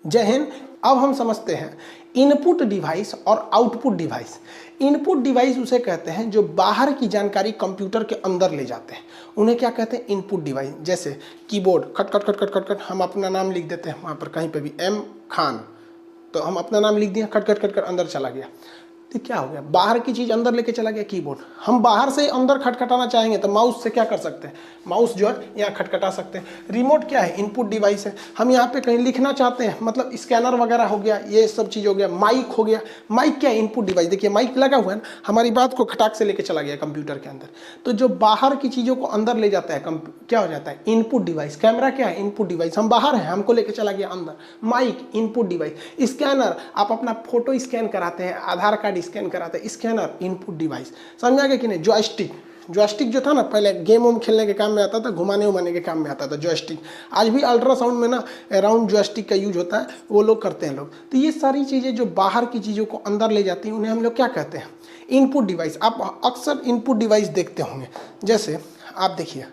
जय हिंद। अब हम समझते हैं इनपुट डिवाइस और आउटपुट डिवाइस। इनपुट डिवाइस उसे कहते हैं जो बाहर की जानकारी कंप्यूटर के अंदर ले जाते हैं, उन्हें क्या कहते हैं, इनपुट डिवाइस। जैसे कीबोर्ड, खट खट खट खट खट खट हम अपना नाम लिख देते हैं वहाँ पर कहीं पे भी एम खान, तो हम अपना नाम लिख दिया, खट खट खट खट अंदर चला गया, तो क्या हो गया, बाहर की चीज अंदर लेके चला गया कीबोर्ड। हम बाहर से अंदर खटखटाना चाहेंगे तो माउस से क्या कर सकते हैं, माउस जो है यहाँ खटखटा सकते हैं। रिमोट क्या है, इनपुट डिवाइस है। हम यहाँ पे कहीं लिखना चाहते हैं, मतलब स्कैनर वगैरह हो गया, ये सब चीज हो गया। माइक हो गया, माइक क्या है, इनपुट डिवाइस। देखिए माइक लगा हुआ है ना, हमारी बात को खटाक से लेके चला गया कंप्यूटर के अंदर। तो जो बाहर की चीजों को अंदर ले जाता है क्या हो जाता है, इनपुट डिवाइस। कैमरा क्या है, इनपुट डिवाइस, हम बाहर हैं, हमको लेके चला गया अंदर। Mic input device. स्कैनर, आप अपना फोटो स्कैन कराते हैं, आधार कार्ड स्कैन कराते हैं, स्कैनर इनपुट डिवाइस। समझ आ गया कि नहीं। जॉयस्टिक, जॉयस्टिक जो था ना पहले गेम वोम खेलने के काम में आता था, घुमाने उमाने के काम में आता था जॉयस्टिक। आज भी अल्ट्रासाउंड में ना अराउंड जॉयस्टिक का यूज होता है, वो लोग करते हैं लोग। तो ये सारी चीज़ें जो बाहर की चीज़ों को अंदर ले जाती हैं उन्हें हम लोग क्या कहते हैं, इनपुट डिवाइस। आप अक्सर इनपुट डिवाइस देखते होंगे। जैसे आप देखिए,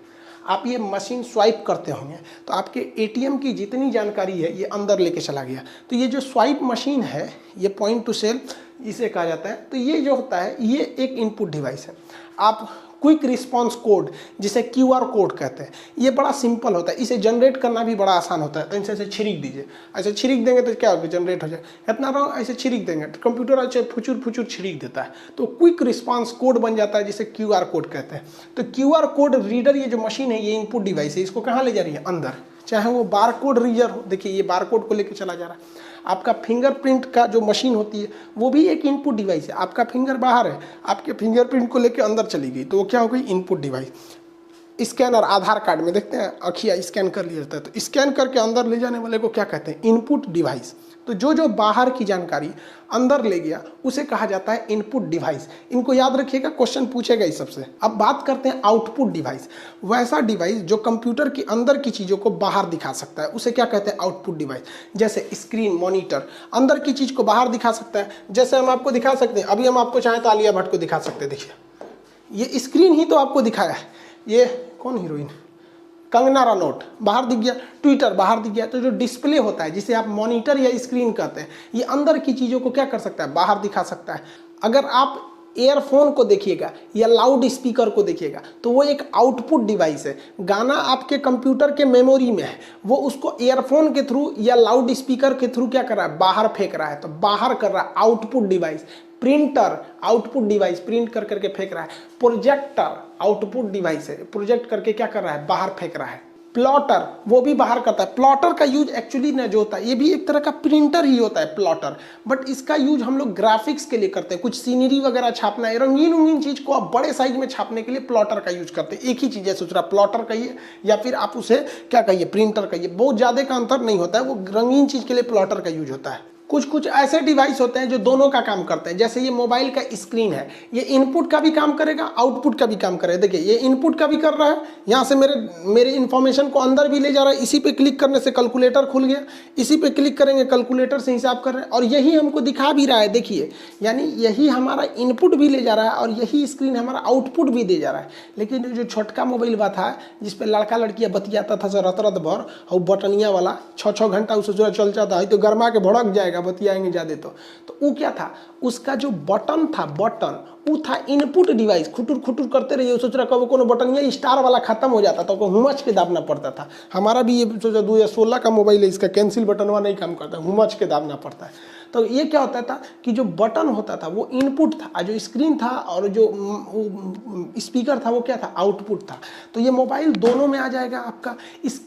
आप ये मशीन स्वाइप करते होंगे तो आपके एटीएम की जितनी जानकारी है ये अंदर लेके चला गया। तो ये जो स्वाइप मशीन है, ये पॉइंट टू सेल इसे कहा जाता है। तो ये जो होता है ये एक इनपुट डिवाइस है। आप क्विक रिस्पॉन्स कोड जिसे क्यूआर कोड कहते हैं, ये बड़ा सिंपल होता है, इसे जनरेट करना भी बड़ा आसान होता है। तो इनसे ऐसे छिड़क दीजिए, ऐसे छिड़क देंगे तो क्या होगा, जनरेट हो जाएगा। इतना रहो ऐसे छिड़क देंगे तो कंप्यूटर ऐसे फुचुर फुचुर छिड़क देता है, तो क्विक रिस्पॉन्स कोड बन जाता है जिसे क्यूआर कोड कहते हैं। तो क्यूआर कोड रीडर ये जो मशीन है ये इनपुट डिवाइस है, इसको कहाँ ले जा रही है, अंदर। चाहे वो बार कोड रीडर हो, देखिए ये बार कोड को लेकर चला जा रहा है। आपका फिंगरप्रिंट का जो मशीन होती है वो भी एक इनपुट डिवाइस है। आपका फिंगर बाहर है, आपके फिंगरप्रिंट को लेकर अंदर चली गई तो वो क्या हो गई, इनपुट डिवाइस। स्कैनर, आधार कार्ड में देखते हैं अखिया स्कैन कर लिया जाता है, तो स्कैन करके अंदर ले जाने वाले को क्या कहते हैं, इनपुट डिवाइस। तो जो जो बाहर की जानकारी अंदर ले गया उसे कहा जाता है इनपुट डिवाइस। इनको याद रखिएगा, क्वेश्चन पूछेगा इस सबसे। अब बात करते हैं आउटपुट डिवाइस। वैसा डिवाइस जो कंप्यूटर के अंदर की चीज़ों को बाहर दिखा सकता है उसे क्या कहते हैं, आउटपुट डिवाइस। जैसे स्क्रीन, मॉनिटर अंदर की चीज़ को बाहर दिखा सकता है। जैसे हम आपको दिखा सकते हैं, अभी हम आपको चाहें तो आलिया भट्ट को दिखा सकते हैं। देखिए ये स्क्रीन ही तो आपको दिखाया है। ये कौन हीरोइन, कंगना रनौत बाहर दिख गया, ट्विटर बाहर दिख गया। तो जो डिस्प्ले होता है जिसे आप मॉनिटर या स्क्रीन कहते हैं, ये अंदर की चीज़ों को क्या कर सकता है, बाहर दिखा सकता है। अगर आप एयरफोन को देखिएगा या लाउड स्पीकर को देखिएगा तो वो एक आउटपुट डिवाइस है। गाना आपके कंप्यूटर के मेमोरी में है, वो उसको एयरफोन के थ्रू या लाउड स्पीकर के थ्रू क्या कर रहा है, बाहर फेंक रहा है, तो बाहर कर रहा है, output device. Printer output device, print कर करके फेंक रहा है। प्रोजेक्टर आउटपुट डिवाइस है, प्रोजेक्ट करके क्या कर रहा है, बाहर फेंक रहा है। प्लॉटर वो भी बाहर करता है। प्लॉटर का यूज एक्चुअली ना जो होता है ये भी एक तरह का प्रिंटर ही होता है प्लॉटर, बट इसका यूज हम लोग ग्राफिक्स के लिए करते हैं। कुछ सीनरी वगैरह छापना है, रंगीन रंगीन चीज को आप बड़े साइज में छापने के लिए प्लॉटर का यूज करते हैं। एक ही चीज है, सोच रहा प्लॉटर कहिए या फिर आप उसे क्या कहिए, प्रिंटर कहिए, बहुत ज्यादा का अंतर नहीं होता है। वो रंगीन चीज के लिए प्लॉटर का यूज होता है। कुछ कुछ ऐसे डिवाइस होते हैं जो दोनों का काम करते हैं। जैसे ये मोबाइल का स्क्रीन है, ये इनपुट का भी काम करेगा, आउटपुट का भी काम करेगा। देखिए ये इनपुट का भी कर रहा है, यहाँ से मेरे इन्फॉर्मेशन को अंदर भी ले जा रहा है। इसी पे क्लिक करने से कैलकुलेटर खुल गया, इसी पे क्लिक करेंगे कैलकुलेटर से हिसाब कर रहे हैं, और यही हमको दिखा भी रहा है। देखिए यानी यही हमारा इनपुट भी ले जा रहा है और यही स्क्रीन हमारा आउटपुट भी दे जा रहा है। लेकिन जो छोटका मोबाइल बा था जिसपे लड़का लड़कियाँ बतियाता था रत रत भर, और बटनिया वाला 6-6 घंटा उसे जो चल जाता है तो गर्मा के भड़क जाएगा, बतियाएंगे ज्यादा। तो वो क्या था, उसका जो बटन था, बटन वो था इनपुट डिवाइस। खुटुर खुटुर करते रहिए, सोच रहा कब कोनो बटन ये स्टार वाला खत्म हो जाता तो हुमच के दाबना पड़ता था। हमारा भी ये सोचा 2016 का मोबाइल है, इसका कैंसिल बटन वाला नहीं काम करता, हुमच के दाबना पड़ता है। तो ये क्या होता था कि जो बटन होता था वो इनपुट था, जो स्क्रीन था और जो स्पीकर था वो क्या था, आउटपुट था। तो ये मोबाइल दोनों में आ जाएगा आपका।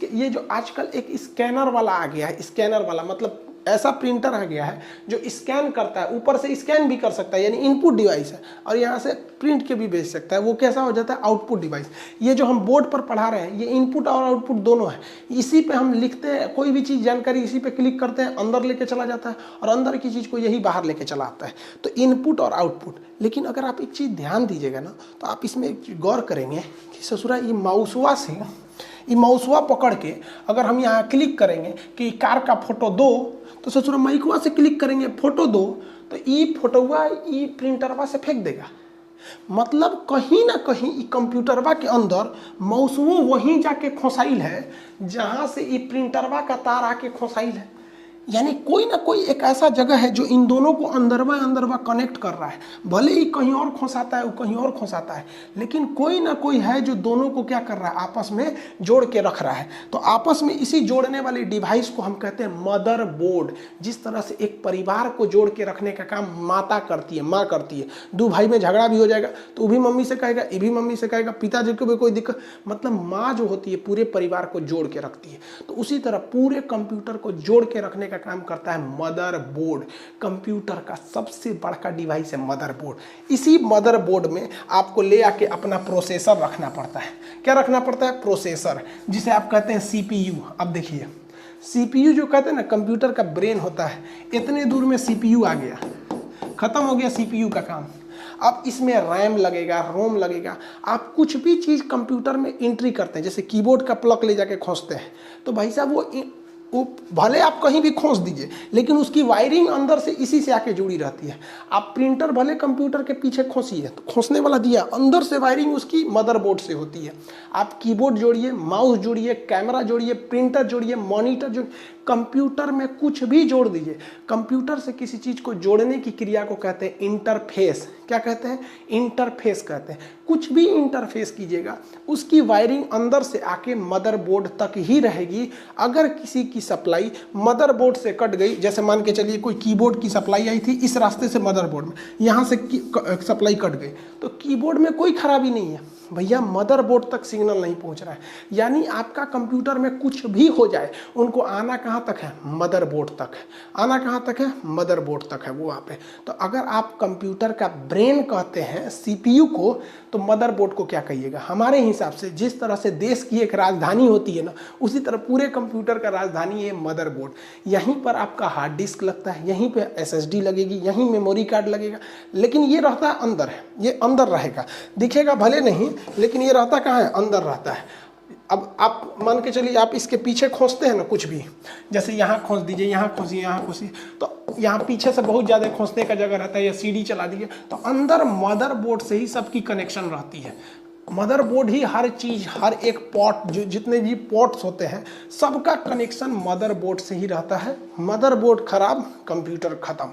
ये जो आजकल एक स्कैनर वाला आ गया है, स्कैनर वाला मतलब ऐसा प्रिंटर आ गया है जो स्कैन करता है, ऊपर से स्कैन भी कर सकता है, यानी इनपुट डिवाइस है, और यहाँ से प्रिंट के भी भेज सकता है। वो कैसा हो जाता है, आउटपुट डिवाइस। ये जो हम बोर्ड पर पढ़ा रहे हैं ये इनपुट और आउटपुट दोनों है। इसी पे हम लिखते हैं, कोई भी चीज़ जानकारी इसी पे क्लिक करते हैं, अंदर लेके चला जाता है, और अंदर की चीज़ को यही बाहर लेके चला आता है। तो इनपुट और आउटपुट। लेकिन अगर आप एक चीज़ ध्यान दीजिएगा ना तो आप इसमें एक गौर करेंगे कि ससुरा ये माउसवा से, ये माउसवा पकड़ के अगर हम यहाँ क्लिक करेंगे कि कार का फोटो दो, तो ससुरा माइकवा से क्लिक करेंगे फोटो दो, तो ये फोटोवा ये प्रिंटरवा से फेंक देगा। मतलब कहीं ना कहीं कंप्यूटरवा के अंदर माउसवो वहीं जाके खोसाइल है जहाँ से ये प्रिंटरवा का तार आके खोसाइल है। यानी कोई ना कोई एक ऐसा जगह है जो इन दोनों को अंदरवा कनेक्ट कर रहा है। भले ही कहीं और खोसाता है, वो कहीं और खोसाता है, लेकिन कोई ना कोई है जो दोनों को क्या कर रहा है, आपस में जोड़ के रख रहा है। तो आपस में इसी जोड़ने वाली डिवाइस को हम कहते हैं मदरबोर्ड। जिस तरह से एक परिवार को जोड़ के रखने का काम माता करती है, माँ करती है। दो भाई में झगड़ा भी हो जाएगा तो वो भी मम्मी से कहेगा, ये भी मम्मी से कहेगा, पिताजी को भी कोई दिक्कत, मतलब माँ जो होती है पूरे परिवार को जोड़ के रखती है। तो उसी तरह पूरे कंप्यूटर को जोड़ के रखने का काम करता है मदरबोर्ड। कंप्यूटर का सबसे बड़ा डिवाइस है मदरबोर्ड। इसी मदरबोर्ड में आपको ले आके अपना प्रोसेसर रखना पड़ता है। क्या रखना पड़ता है? प्रोसेसर, जिसे आप कहते हैं सीपीयू। अब देखिए, सीपीयू जो कहते हैं ना, कंप्यूटर का ब्रेन होता है, इतने दूर में सीपीयू आ गया, खत्म हो गया सीपीयू का काम। अब इसमें रैम लगेगा, रोम लगेगा। आप कुछ भी चीज़ कंप्यूटर में एंट्री करते हैं, जैसे कीबोर्ड का प्लग ले जाके खोसते हैं, तो भाई साहब वो भले आप कहीं भी खोस दीजिए, लेकिन उसकी वायरिंग अंदर से इसी से आके जुड़ी रहती है। आप प्रिंटर भले कंप्यूटर के पीछे खोसिए, तो खोसने वाला दिया, अंदर से वायरिंग उसकी मदरबोर्ड से होती है। आप कीबोर्ड जोड़िए, माउस जोड़िए, कैमरा जोड़िए, प्रिंटर जोड़िए, मॉनिटर जोड़िए, कंप्यूटर में कुछ भी जोड़ दीजिए। कंप्यूटर से किसी चीज़ को जोड़ने की क्रिया को कहते हैं इंटरफेस। क्या कहते हैं? इंटरफेस कहते हैं। कुछ भी इंटरफेस कीजिएगा, उसकी वायरिंग अंदर से आके मदरबोर्ड तक ही रहेगी। अगर किसी की सप्लाई मदरबोर्ड से कट गई, जैसे मान के चलिए कोई कीबोर्ड की सप्लाई आई थी इस रास्ते से मदरबोर्ड में, यहाँ से सप्लाई कट गई, तो कीबोर्ड में कोई खराबी नहीं है भैया, मदरबोर्ड तक सिग्नल नहीं पहुंच रहा है। यानी आपका कंप्यूटर में कुछ भी हो जाए, उनको आना कहाँ तक है? मदरबोर्ड तक है। आना कहाँ तक है? मदरबोर्ड तक है वो वहाँ पे। तो अगर आप कंप्यूटर का ब्रेन कहते हैं सीपीयू को, तो मदरबोर्ड को क्या कहिएगा? हमारे हिसाब से जिस तरह से देश की एक राजधानी होती है ना, उसी तरह पूरे कंप्यूटर का राजधानी है मदरबोर्ड। यहीं पर आपका हार्ड डिस्क लगता है, यहीं पे एसएसडी लगेगी, यहीं मेमोरी कार्ड लगेगा, लेकिन ये रहता है अंदर है, ये अंदर रहेगा, दिखेगा भले नहीं, लेकिन ये रहता कहाँ है? अंदर रहता है। अब आप मान के चलिए, आप इसके पीछे खोसते हैं ना कुछ भी, जैसे यहाँ खोस दीजिए, यहाँ खोसिए, यहाँ खोसिए, तो यहाँ पीछे से बहुत ज़्यादा खोसने का जगह रहता है, या सीडी चला दीजिए, तो अंदर मदरबोर्ड से ही सबकी कनेक्शन रहती है। मदरबोर्ड ही हर चीज़, हर एक पोर्ट, जो जितने भी पोर्ट्स होते हैं, सबका कनेक्शन मदरबोर्ड से ही रहता है। मदरबोर्ड खराब, कंप्यूटर खत्म।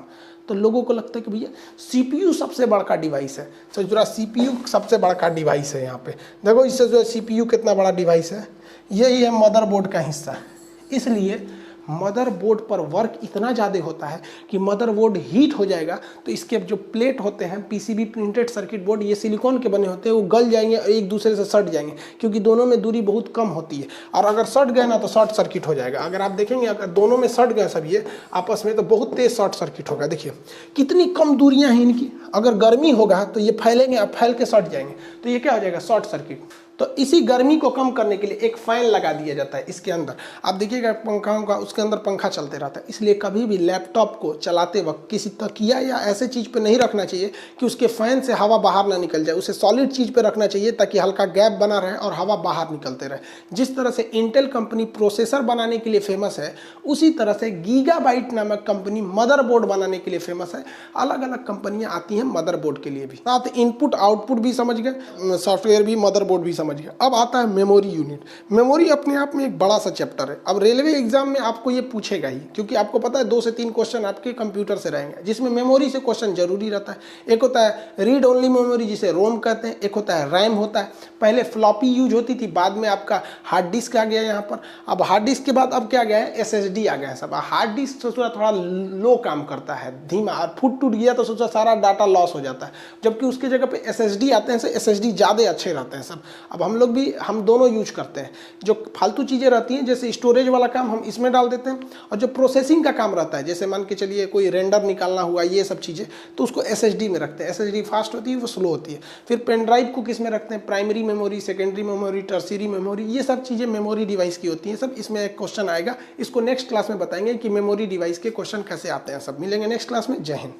तो लोगों को लगता है कि भैया सीपीयू सबसे बड़ा डिवाइस है। तो जो सीपीयू सबसे बड़ा डिवाइस है, यहाँ पे देखो, इससे जो है सीपीयू कितना बड़ा डिवाइस है, यही है मदरबोर्ड का हिस्सा। इसलिए मदरबोर्ड पर वर्क इतना ज़्यादा होता है कि मदरबोर्ड हीट हो जाएगा तो इसके जो प्लेट होते हैं, पीसीबी प्रिंटेड सर्किट बोर्ड, ये सिलिकॉन के बने होते हैं, वो गल जाएंगे और एक दूसरे से सट जाएंगे, क्योंकि दोनों में दूरी बहुत कम होती है। और अगर सट गए ना तो शॉर्ट सर्किट हो जाएगा। अगर आप देखेंगे, अगर दोनों में सट गए सब ये आपस में, तो बहुत तेज शॉर्ट सर्किट होगा। देखिए कितनी कम दूरियाँ हैं इनकी। अगर गर्मी होगा तो ये फैलेंगे, अब फैल के सट जाएंगे, तो ये क्या हो जाएगा? Short circuit. तो इसी गर्मी को कम करने के लिए एक फैन लगा दिया जाता है इसके अंदर। आप देखिएगा पंखाओं का, उसके अंदर पंखा चलते रहता है। इसलिए कभी भी लैपटॉप को चलाते वक्त किसी तकिया या ऐसे चीज़ पे नहीं रखना चाहिए कि उसके फैन से हवा बाहर ना निकल जाए। उसे सॉलिड चीज़ पे रखना चाहिए ताकि हल्का गैप बना रहे और हवा बाहर निकलते रहे। जिस तरह से इंटेल कंपनी प्रोसेसर बनाने के लिए फेमस है, उसी तरह से गीगाबाइट नामक कंपनी मदरबोर्ड बनाने के लिए फेमस है। अलग अलग कंपनियाँ आती हैं मदरबोर्ड के लिए भी। साथ इनपुट आउटपुट भी समझ गए, सॉफ्टवेयर भी, मदरबोर्ड भी समझ गए। अब आता है मेमोरी यूनिट। मेमोरी अपने आप में एक बड़ा सा चैप्टर है। अब रेलवे एग्जाम में आपको ये पूछेगा ही, क्योंकि आपको पता है 2 से 3 क्वेश्चन आपके कंप्यूटर से रहेंगे जिसमें मेमोरी से क्वेश्चन जरूरी रहता है। एक होता है रीड ओनली मेमोरी, जिसे रोम कहते हैं। एक होता है रैम होता है। पहले फ्लॉपी यूज होती थी, बाद में आपका हार्ड डिस्क आ गया यहाँ पर। अब हार्ड डिस्क के बाद अब क्या गया है? SSD आ गया है सब। हार्ड डिस्क सोचा थोड़ा लो काम करता है, धीमा, और फुट टूट गया तो सोचा सारा डाटा लॉस हो जाता है, जबकि उसकी जगह पे SSD आते हैं। SSD ज़्यादा अच्छे रहते हैं सब। अब हम दोनों यूज करते हैं। जो फालतू चीज़ें रहती हैं, जैसे स्टोरेज वाला काम, हम इसमें डाल देते हैं, और जो प्रोसेसिंग का काम रहता है, जैसे मान के चलिए कोई रेंडर निकालना हुआ, ये सब चीज़ें, तो उसको SSD में रखते हैं। SSD फास्ट होती है, वो स्लो होती है। फिर पेन ड्राइव को किस में रखते हैं? Primary memory, secondary memory, tertiary memory, ये सब चीज़ें मेमोरी डिवाइस की होती हैं सब। इसमें एक क्वेश्चन आएगा, इसको नेक्स्ट क्लास में बताएंगे कि मेमोरी डिवाइस के क्वेश्चन कैसे आते हैं सब। मिलेंगे नेक्स्ट क्लास में। जय हिंद।